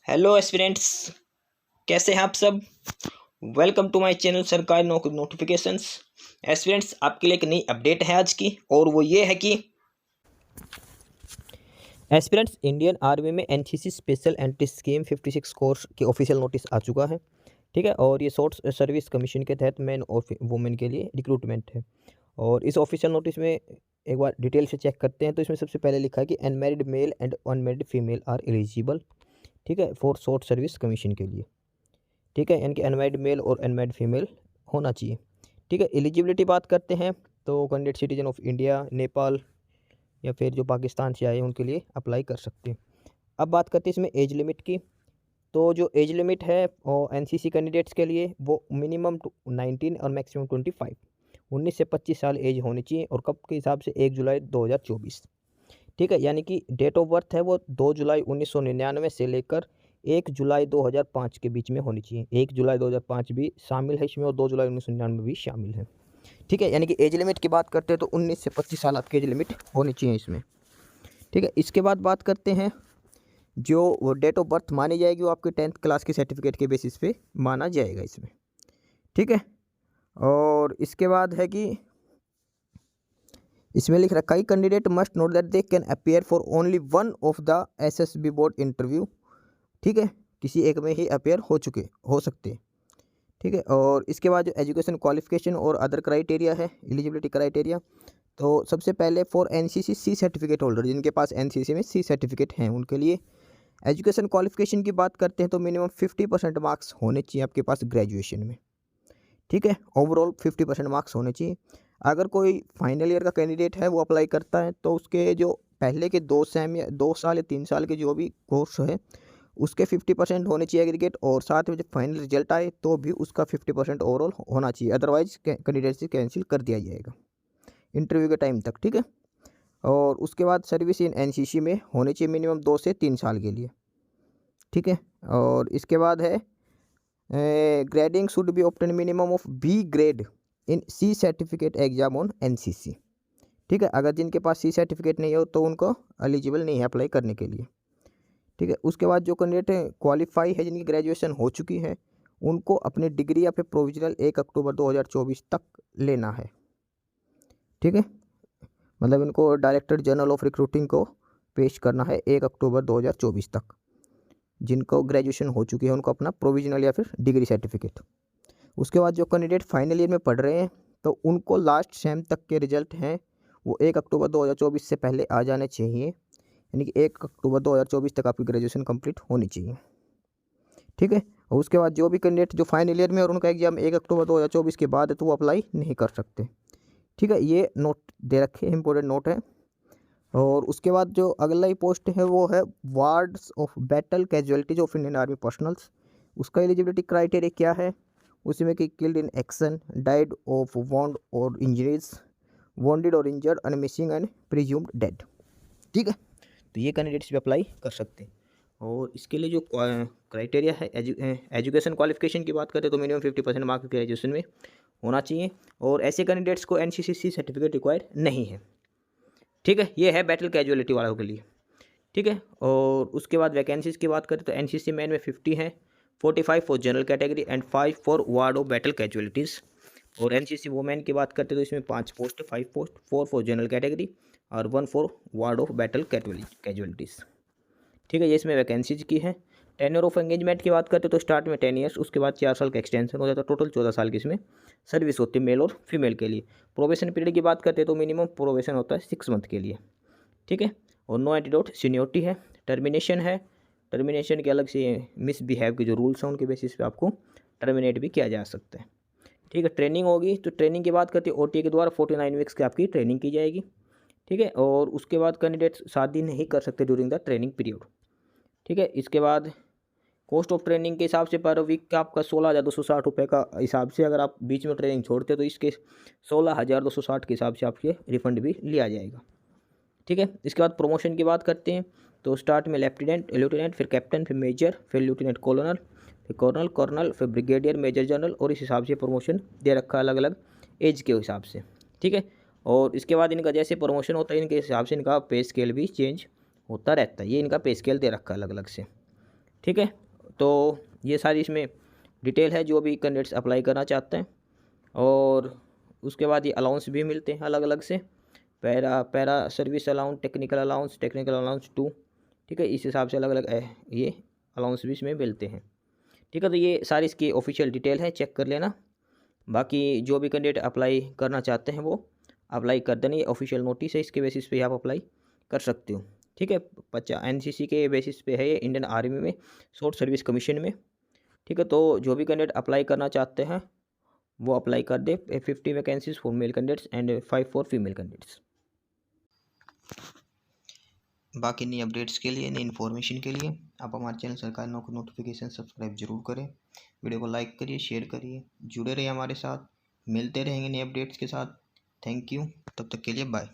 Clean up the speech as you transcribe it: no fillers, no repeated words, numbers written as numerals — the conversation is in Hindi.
हेलो एस्पिरेंट्स, कैसे हैं आप सब। वेलकम टू माय चैनल सरकारी नोटिफिकेशंस। एस्पिरेंट्स, आपके लिए एक नई अपडेट है आज की, और वो ये है कि एस्पिरेंट्स इंडियन आर्मी में NCC special entry scheme 56 course की ऑफिशियल नोटिस आ चुका है। ठीक है, और ये शॉर्ट सर्विस कमीशन के तहत मैन और वुमेन के लिए रिक्रूटमेंट है। और इस ऑफिशियल नोटिस में एक बार डिटेल से चेक करते हैं। तो इसमें सबसे पहले लिखा है कि unmarried male and unmarried female are eligible, ठीक है, फॉर शॉर्ट सर्विस कमीशन के लिए। ठीक है, यानी कि अनमैरिड मेल और अनमैरिड फीमेल होना चाहिए। ठीक है, एलिजिबिलिटी बात करते हैं तो candidate citizen of India, Nepal या फिर जो पाकिस्तान से आए उनके लिए अप्लाई कर सकते हैं। अब बात करते हैं इसमें एज लिमिट की। तो जो एज लिमिट है और एनसीसी कैंडिडेट्स के लिए वो मिनिमम 19 और मैक्सिमम 25, 19 से 25 साल एज होनी चाहिए। और कब के हिसाब से 1 जुलाई 2024। ठीक है, यानी कि डेट ऑफ बर्थ है वो 2 जुलाई 1999 से लेकर 1 जुलाई 2005 के बीच में होनी चाहिए। 1 जुलाई 2005 भी शामिल है इसमें और 2 जुलाई 1999 भी शामिल है। ठीक है, यानी कि एज लिमिट की बात करते हैं तो 19 से 25 साल आपकी एज लिमिट होनी चाहिए इसमें। ठीक है, इसके बाद बात करते हैं जो वो डेट ऑफ बर्थ मानी जाएगी वो आपके 10th क्लास के सर्टिफिकेट के बेसिस पे माना जाएगा इसमें। ठीक है, और इसके बाद है कि इसमें लिख रखा है candidate must note that they can appear for only one of the SSB board interview. ठीक है, किसी एक में ही अपीयर हो सकते हैं। ठीक है, और इसके बाद जो एजुकेशन क्वालिफिकेशन और अदर क्राइटेरिया है, एलिजिबिलिटी क्राइटेरिया, तो सबसे पहले for NCC C certificate holder, जिनके पास एनसीसी में सी सर्टिफिकेट हैं उनके लिए एजुकेशन क्वालिफिकेशन की बात करते हैं तो मिनिमम 50% मार्क्स होने चाहिए आपके पास ग्रेजुएशन में। ठीक है, ओवरऑल 50% मार्क्स होने चाहिए। अगर कोई फाइनल ईयर का कैंडिडेट है वो अप्लाई करता है तो उसके जो पहले के 2 सेम या 2 साल या 3 साल के जो भी कोर्स है उसके 50% होने चाहिए एग्रीगेट, और साथ में जब फाइनल रिजल्ट आए तो भी उसका 50% ओवरऑल होना चाहिए। अदरवाइज कैंडिडेट से कैंसिल कर दिया जाएगा इंटरव्यू के टाइम तक। ठीक है, और उसके बाद सर्विस इन एनसीसी में होनी चाहिए मिनिमम 2 से 3 साल के लिए। ठीक है, और इसके बाद है grading should be obtain minimum of B grade in C certificate exam on NCC. ठीक है, अगर जिनके पास सी सर्टिफिकेट नहीं हो तो उनको एलिजिबल नहीं है अप्लाई करने के लिए। ठीक है, उसके बाद जो कैंडिडेट क्वालिफाई है, जिनकी ग्रेजुएशन हो चुकी है, उनको अपनी डिग्री या फिर प्रोविजनल 1 अक्टूबर 2024 तक लेना है। ठीक है, मतलब इनको डायरेक्टर जनरल ऑफ रिक्रूटिंग को पेश करना है 1 अक्टूबर 2024 तक। जिनको ग्रेजुएशन हो चुकी है उनको अपना प्रोविजनल या फिर डिग्री सर्टिफिकेट। उसके बाद जो कैंडिडेट फाइनल ईयर में पढ़ रहे हैं तो उनको लास्ट सेम तक के रिजल्ट हैं वो 1 अक्टूबर 2024 से पहले आ जाने चाहिए, यानी कि 1 अक्टूबर 2024 तक आपकी ग्रेजुएशन कंप्लीट होनी चाहिए। ठीक है, और उसके बाद जो भी कैंडिडेट जो फाइनल ईयर में और उनका एग्जाम 1 अक्टूबर 2024 के बाद है तो वो अप्लाई नहीं कर सकते। ठीक है, ये नोट दे रखे हैं, इंपॉर्टेंट नोट है। और उसके बाद जो अगला ही पोस्ट है वो है wards of battle casualties of Indian army personnels. उसका एलिजिबिलिटी क्राइटेरिया क्या है उसमें कि killed in action, died of wound और इंजरीज, वॉन्डेड और injured and missing and presumed dead. ठीक है, तो ये कैंडिडेट्स भी अप्लाई कर सकते हैं। और इसके लिए जो क्राइटेरिया है एजुकेशन क्वालिफिकेशन की बात करें तो मिनिमम 50% मार्क्स ग्रेजुएशन में होना चाहिए, और ऐसे कैंडिडेट्स को एनसीसी सर्टिफिकेट रिक्वायर्ड नहीं है। ठीक है, ये है बैटल कैजुअलिटी वालों के लिए। ठीक है, और उसके बाद वैकेंसीज की बात करें तो एनसीसी मैन में 50 है, 45 for general category and 5 for ward of battle casualties. और एनसीसी वुमेन की बात करते तो इसमें 5 post, 5 post, 4 for general category और 1 for ward of battle casualties. ठीक है, ये इसमें वैकेंसीज की है। टेन्योर ऑफ एंगेजमेंट की बात करते तो स्टार्ट में 10 ईयर्स, उसके बाद 4 साल का एक्सटेंशन हो जाता है, टोटल 14 साल की इसमें सर्विस होती है मेल और फीमेल के लिए। प्रोबेशन पीरियड की बात करते तो मिनिमम प्रोबेशन होता है 6 मंथ के लिए। ठीक है, और नो एंटीडोट सीनियोरिटी है। टर्मिनेशन है, टर्मिनेशन के अलग से मिसबिहेव के जो रूल्स हैं उनके बेसिस पे आपको टर्मिनेट भी किया जा सकता है। ठीक है, ट्रेनिंग होगी तो ट्रेनिंग की बात करते हैं ओटी के द्वारा 49 वीक्स की आपकी ट्रेनिंग की जाएगी। ठीक है, और उसके बाद कैंडिडेट शादी नहीं कर सकते ड्यूरिंग द ट्रेनिंग पीरियड। ठीक है, इसके बाद कॉस्ट ऑफ ट्रेनिंग के हिसाब से पर वीक का आपका 16,260 रुपये का हिसाब से, अगर आप बीच में ट्रेनिंग छोड़ते तो इसके 16,260 के हिसाब से आपके रिफंड भी लिया जाएगा। ठीक है, इसके बाद प्रमोशन की बात करते हैं तो स्टार्ट में लेफ्टिनेंट, फिर कैप्टन, फिर मेजर, फिर लेफ्टिनेंट कॉलोनल, फिर कर्नल, फिर ब्रिगेडियर, मेजर जनरल, और इस हिसाब से प्रमोशन दे रखा है अलग अलग एज के हिसाब से। ठीक है, और इसके बाद इनका जैसे प्रमोशन होता है इनके हिसाब से इनका पे स्केल भी चेंज होता रहता है। ये इनका पे स्केल दे रखा है अलग अलग से। ठीक है, तो ये सारी इसमें डिटेल है जो भी कैंडिडेट्स अप्लाई करना चाहते हैं। और उसके बाद ये अलाउंस भी मिलते हैं अलग अलग से, para service allowance, technical allowance 2, ठीक है, इस हिसाब से अलग अलग ये अलाउंस भी इसमें मिलते हैं। ठीक है, तो ये सारी इसकी ऑफिशियल डिटेल है, चेक कर लेना। बाकी जो भी कैंडिडेट अप्लाई करना चाहते हैं वो अप्लाई कर देना, ये ऑफिशियल नोटिस है, इसके बेसिस पे आप अप्लाई कर सकते हो। ठीक है, 50 NCC के बेसिस पे है ये, इंडियन आर्मी में शॉर्ट सर्विस कमीशन में। ठीक है, तो जो भी कैंडिडेट अप्लाई करना चाहते हैं वो अप्लाई कर दे। 50 vacancies for male candidates and 5 for female candidates. बाकी नई अपडेट्स के लिए, नई इन्फॉर्मेशन के लिए आप हमारे चैनल सरकारी नौकरी नोटिफिकेशन सब्सक्राइब जरूर करें। वीडियो को लाइक करिए, शेयर करिए, जुड़े रहिए हमारे साथ। मिलते रहेंगे नए अपडेट्स के साथ। थैंक यू, तब तक के लिए बाय।